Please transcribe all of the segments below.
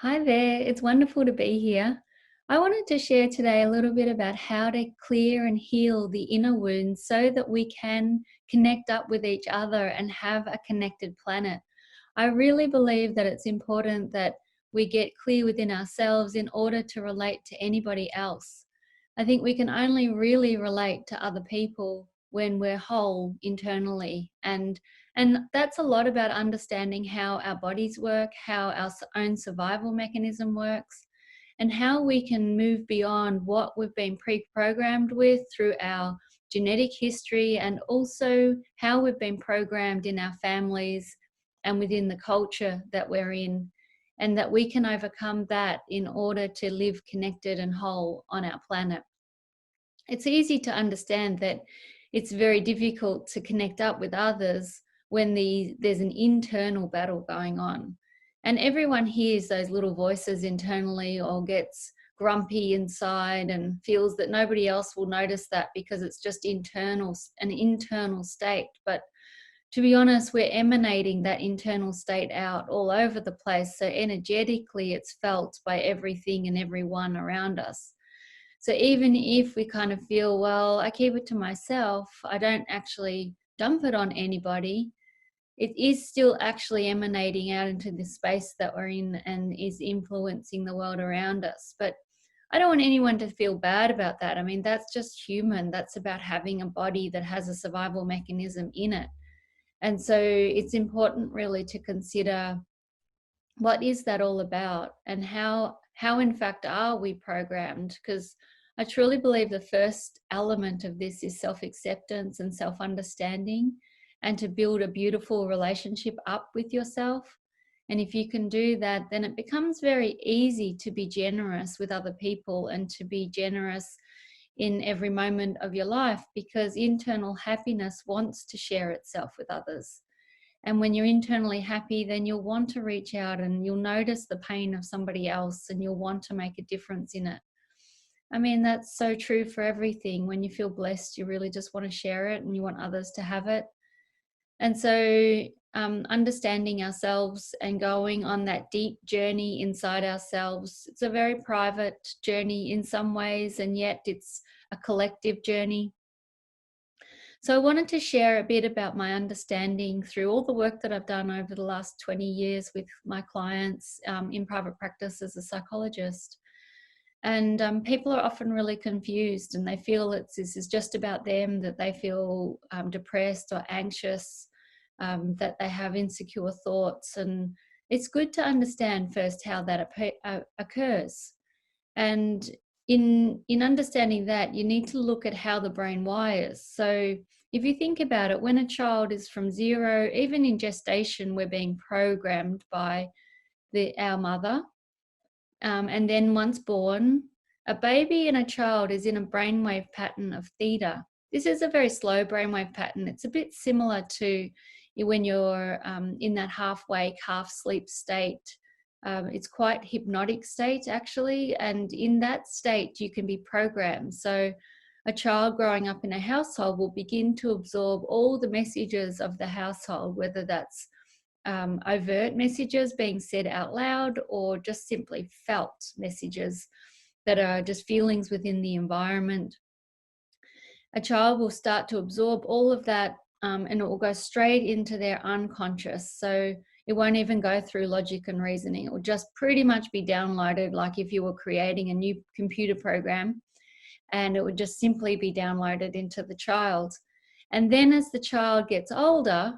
Hi there, it's wonderful to be here. I wanted to share today a little bit about how to clear and heal the inner wounds so that we can connect up with each other and have a connected planet. I really believe that it's important that we get clear within ourselves in order to relate to anybody else. I think we can only really relate to other people when we're whole internally, and that's a lot about understanding how our bodies work, how our own survival mechanism works, and how we can move beyond what we've been pre-programmed with through our genetic history, and also how we've been programmed in our families and within the culture that we're in, and that we can overcome that in order to live connected and whole on our planet. It's easy to understand that it's very difficult to connect up with others when there's an internal battle going on. And everyone hears those little voices internally or gets grumpy inside and feels that nobody else will notice that because it's just an internal state. But to be honest, we're emanating that internal state out all over the place. So energetically, it's felt by everything and everyone around us. So even if we kind of feel, well, I keep it to myself, I don't actually dump it on anybody, it is still actually emanating out into the space that we're in and is influencing the world around us. But I don't want anyone to feel bad about that. I mean, that's just human. That's about having a body that has a survival mechanism in it. And so it's important really to consider, what is that all about, and how in fact are we programmed? Because I truly believe the first element of this is self-acceptance and self-understanding, and to build a beautiful relationship up with yourself. And if you can do that, then it becomes very easy to be generous with other people and to be generous in every moment of your life, because internal happiness wants to share itself with others. And when you're internally happy, then you'll want to reach out and you'll notice the pain of somebody else and you'll want to make a difference in it. I mean, that's so true for everything. When you feel blessed, you really just want to share it and you want others to have it. And so understanding ourselves and going on that deep journey inside ourselves, it's a very private journey in some ways, and yet it's a collective journey. So I wanted to share a bit about my understanding through all the work that I've done over the last 20 years with my clients in private practice as a psychologist. And people are often really confused and they feel this is just about them, that they feel depressed or anxious, that they have insecure thoughts. And it's good to understand first how that occurs. And in understanding that, you need to look at how the brain wires. So if you think about it, when a child is from zero, even in gestation, we're being programmed by our mother. And then once born, a baby and a child is in a brainwave pattern of theta. This is a very slow brainwave pattern. It's a bit similar to when you're in that half-wake, half-sleep state. It's quite hypnotic state, actually. And in that state, you can be programmed. So a child growing up in a household will begin to absorb all the messages of the household, whether that's overt messages being said out loud or just simply felt messages that are just feelings within the environment. A child will start to absorb all of that and it will go straight into their unconscious. So it won't even go through logic and reasoning. It will just pretty much be downloaded like if you were creating a new computer program, and it would just simply be downloaded into the child. And then as the child gets older,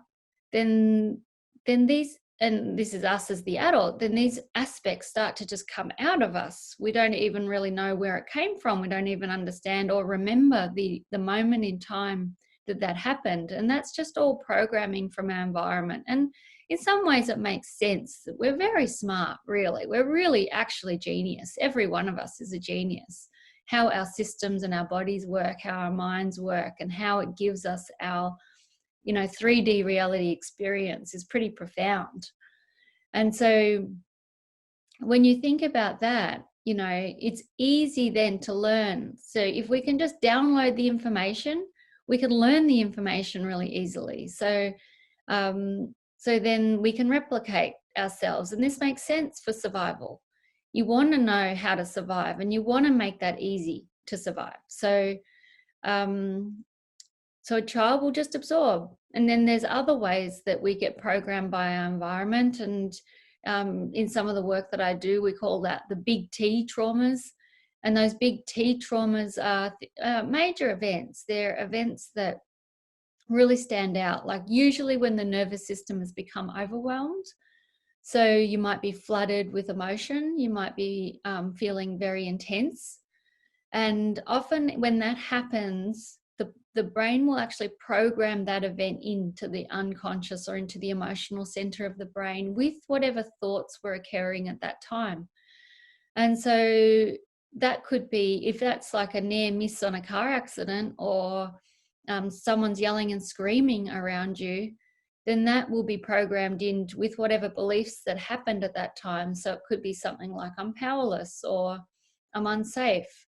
then these, and this is us as the adult, then these aspects start to just come out of us. We don't even really know where it came from. We don't even understand or remember the moment in time that happened. And that's just all programming from our environment. And in some ways it makes sense. We're very smart, really. We're really actually genius. Every one of us is a genius. How our systems and our bodies work, how our minds work, and how it gives us our 3D reality experience is pretty profound. And so when you think about that, it's easy then to learn. So if we can just download the information, we can learn the information really easily. So then we can replicate ourselves. And this makes sense for survival. you want to know how to survive, and you want to make that easy to survive. So a child will just absorb. And then there's other ways that we get programmed by our environment. And in some of the work that I do, we call that the big T traumas. And those big T traumas are major events. They're events that really stand out, like usually when the nervous system has become overwhelmed. So you might be flooded with emotion. You might be feeling very intense. And often when that happens, the brain will actually program that event into the unconscious or into the emotional center of the brain with whatever thoughts were occurring at that time. And so that could be, if that's like a near miss on a car accident, or someone's yelling and screaming around you, then that will be programmed in with whatever beliefs that happened at that time. So it could be something like, I'm powerless, or I'm unsafe.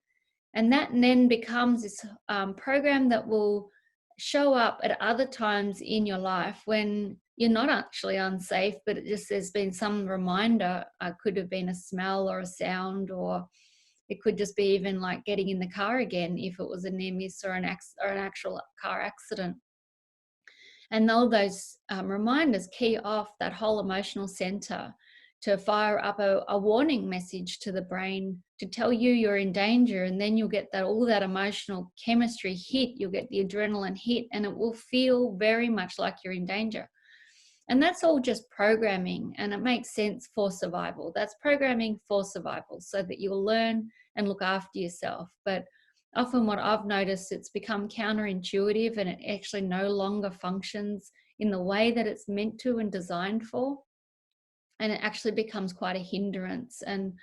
And that then becomes this program that will show up at other times in your life when you're not actually unsafe, but it just, there's been some reminder. Could have been a smell or a sound, or it could just be even like getting in the car again if it was a near miss or an actual car accident. And all those reminders key off that whole emotional center to fire up a warning message to the brain to tell you you're in danger. And then you'll get that, all that emotional chemistry hit, you'll get the adrenaline hit, and it will feel very much like you're in danger. And that's all just programming, and it makes sense for survival. That's programming for survival, so that you'll learn and look after yourself. But often what I've noticed, it's become counterintuitive, and it actually no longer functions in the way that it's meant to and designed for. And it actually becomes quite a hindrance. And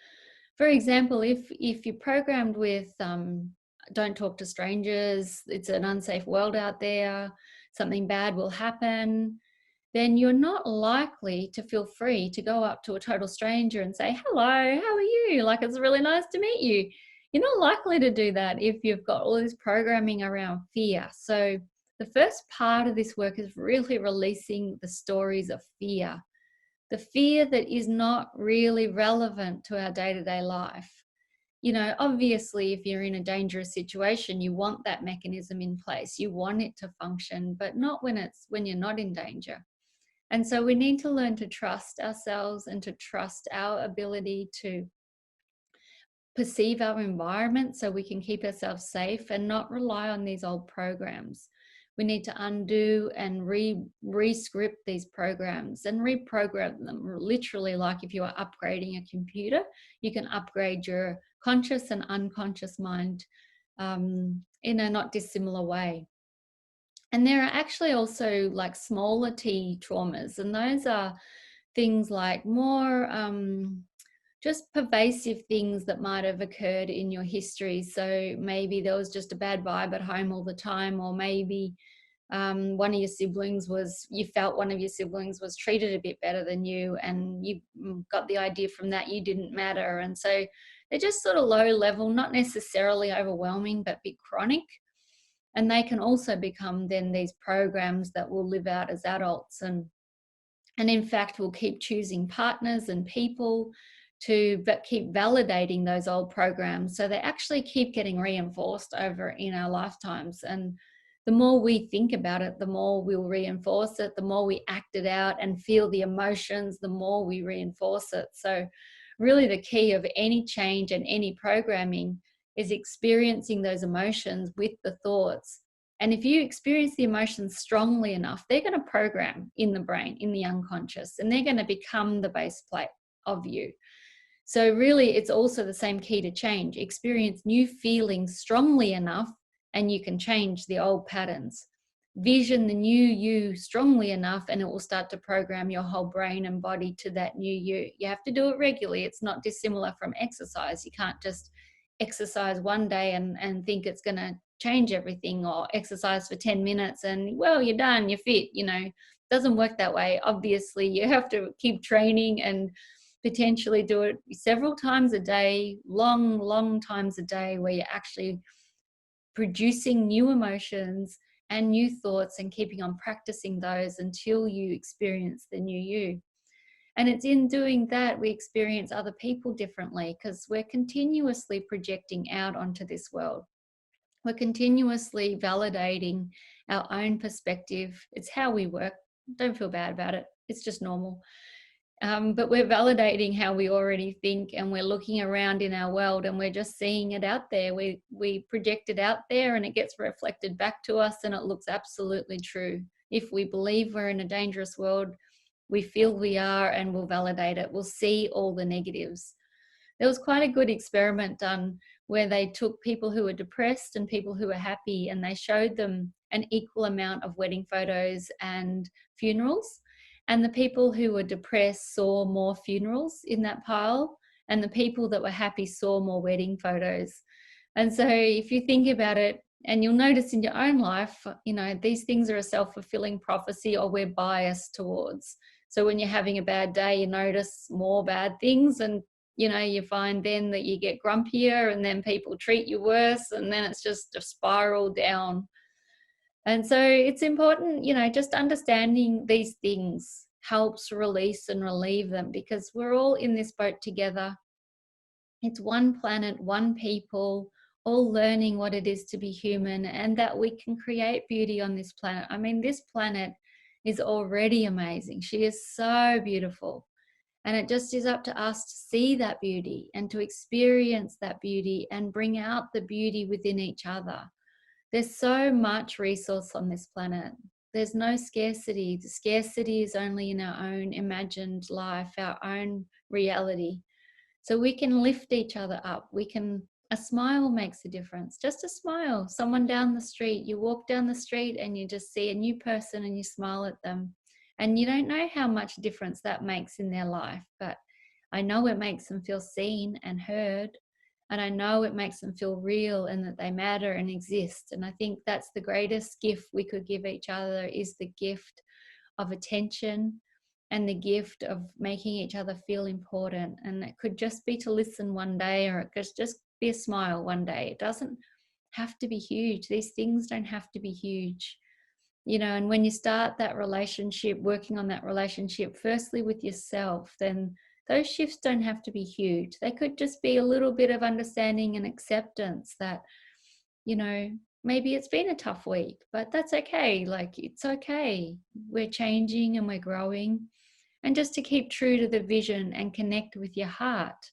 for example, if you're programmed with don't talk to strangers, it's an unsafe world out there, something bad will happen, then you're not likely to feel free to go up to a total stranger and say, hello, how are you? Like, it's really nice to meet you. You're not likely to do that if you've got all this programming around fear. So the first part of this work is really releasing the stories of fear, the fear that is not really relevant to our day-to-day life. You know, obviously, if you're in a dangerous situation, you want that mechanism in place. You want it to function, but not when you're not in danger. And so we need to learn to trust ourselves and to trust our ability to perceive our environment so we can keep ourselves safe and not rely on these old programs. We need to undo and re-script these programs and reprogram them, literally, like if you are upgrading a computer, you can upgrade your conscious and unconscious mind in a not dissimilar way. And there are actually also like smaller T traumas, and those are things like more just pervasive things that might have occurred in your history. So maybe there was just a bad vibe at home all the time, or maybe you felt one of your siblings was treated a bit better than you, and you got the idea from that you didn't matter. And so they're just sort of low level, not necessarily overwhelming, but a bit chronic. And they can also become then these programs that will live out as adults, and in fact we'll keep choosing partners and people to keep validating those old programs, so they actually keep getting reinforced over in our lifetimes. And the more we think about it, the more we'll reinforce it. The more we act it out and feel the emotions, the more we reinforce it. So really the key of any change and any programming is experiencing those emotions with the thoughts. And if you experience the emotions strongly enough, they're going to program in the brain, in the unconscious, and they're going to become the base plate of you. So really, it's also the same key to change. Experience new feelings strongly enough, and you can change the old patterns. Vision the new you strongly enough, and it will start to program your whole brain and body to that new you. You have to do it regularly. It's not dissimilar from exercise. You can't just exercise one day and think it's going to change everything, or exercise for 10 minutes and, well, you're done, you're fit. You know, it doesn't work that way. Obviously, you have to keep training and potentially do it several times a day, long times a day, where you're actually producing new emotions and new thoughts and keeping on practicing those until you experience the new you. And it's in doing that we experience other people differently, because we're continuously projecting out onto this world. We're continuously validating our own perspective. It's how we work. Don't feel bad about it. It's just normal. But we're validating how we already think, and we're looking around in our world and we're just seeing it out there. We project it out there and it gets reflected back to us, and it looks absolutely true. If we believe we're in a dangerous world, we feel we are, and we'll validate it. We'll see all the negatives. There was quite a good experiment done where they took people who were depressed and people who were happy, and they showed them an equal amount of wedding photos and funerals. And the people who were depressed saw more funerals in that pile, and the people that were happy saw more wedding photos. And so if you think about it, and you'll notice in your own life, you know, these things are a self-fulfilling prophecy, or we're biased towards. So when you're having a bad day, you notice more bad things, and you know, you find then that you get grumpier, and then people treat you worse, and then it's just a spiral down. And so it's important, you know, just understanding these things helps release and relieve them, because we're all in this boat together. It's one planet, one people, all learning what it is to be human, and that we can create beauty on this planet. I mean, this planet is already amazing. She is so beautiful. And it just is up to us to see that beauty and to experience that beauty and bring out the beauty within each other. There's so much resource on this planet. There's no scarcity. The scarcity is only in our own imagined life, our own reality. So we can lift each other up. A smile makes a difference. Just a smile. Someone down the street, you walk down the street and you just see a new person and you smile at them. And you don't know how much difference that makes in their life, but I know it makes them feel seen and heard. And I know it makes them feel real and that they matter and exist. And I think that's the greatest gift we could give each other, is the gift of attention and the gift of making each other feel important. And it could just be to listen one day, or it could just be a smile one day. It doesn't have to be huge. These things don't have to be huge. You know, and when you start that relationship, working on that relationship, firstly with yourself, then those shifts don't have to be huge. They could just be a little bit of understanding and acceptance that, you know, maybe it's been a tough week, but that's okay. Like, it's okay. We're changing and we're growing. And just to keep true to the vision and connect with your heart.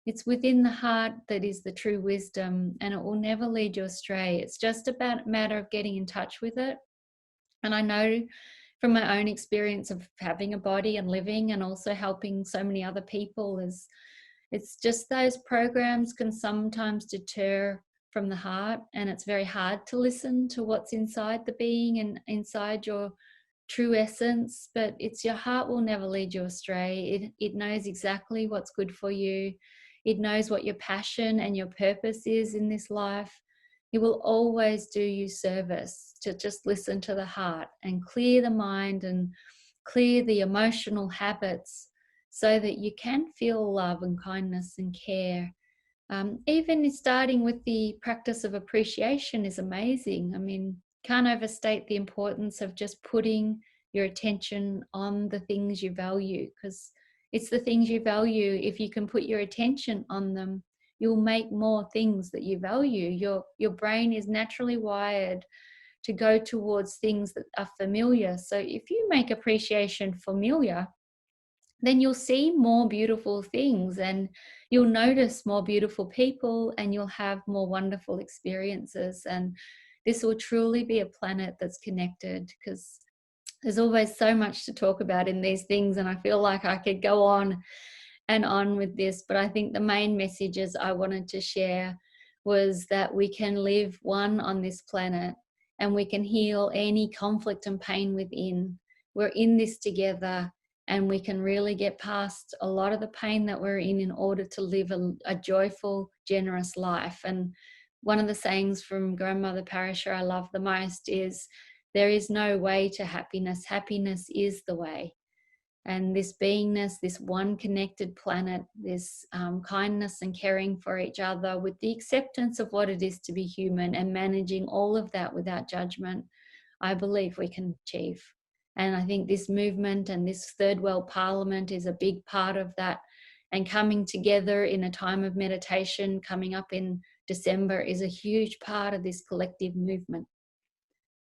It's within the heart that is the true wisdom, and it will never lead you astray. It's just about a matter of getting in touch with it. And I know from my own experience of having a body and living, and also helping so many other people, is it's just those programs can sometimes deter from the heart, and it's very hard to listen to what's inside the being and inside your true essence. But it's your heart will never lead you astray. It knows exactly what's good for you. It knows what your passion and your purpose is in this life. It will always do you service to just listen to the heart and clear the mind and clear the emotional habits, so that you can feel love and kindness and care. Even starting with the practice of appreciation is amazing. I mean, can't overstate the importance of just putting your attention on the things you value, because it's the things you value. If you can put your attention on them, you'll make more things that you value. Your brain is naturally wired to go towards things that are familiar. So if you make appreciation familiar, then you'll see more beautiful things, and you'll notice more beautiful people, and you'll have more wonderful experiences. And this will truly be a planet that's connected, because there's always so much to talk about in these things, and I feel like I could go on and on with this. But I think the main messages I wanted to share was that we can live one on this planet, and we can heal any conflict and pain within. We're in this together, and we can really get past a lot of the pain that we're in order to live a joyful, generous life. And one of the sayings from Grandmother Parashar I love the most is, there is no way to happiness. Happiness is the way. And this beingness, this one connected planet, this kindness and caring for each other, with the acceptance of what it is to be human, and managing all of that without judgment, I believe we can achieve. And I think this movement and this Third World Parliament is a big part of that. And coming together in a time of meditation coming up in December is a huge part of this collective movement.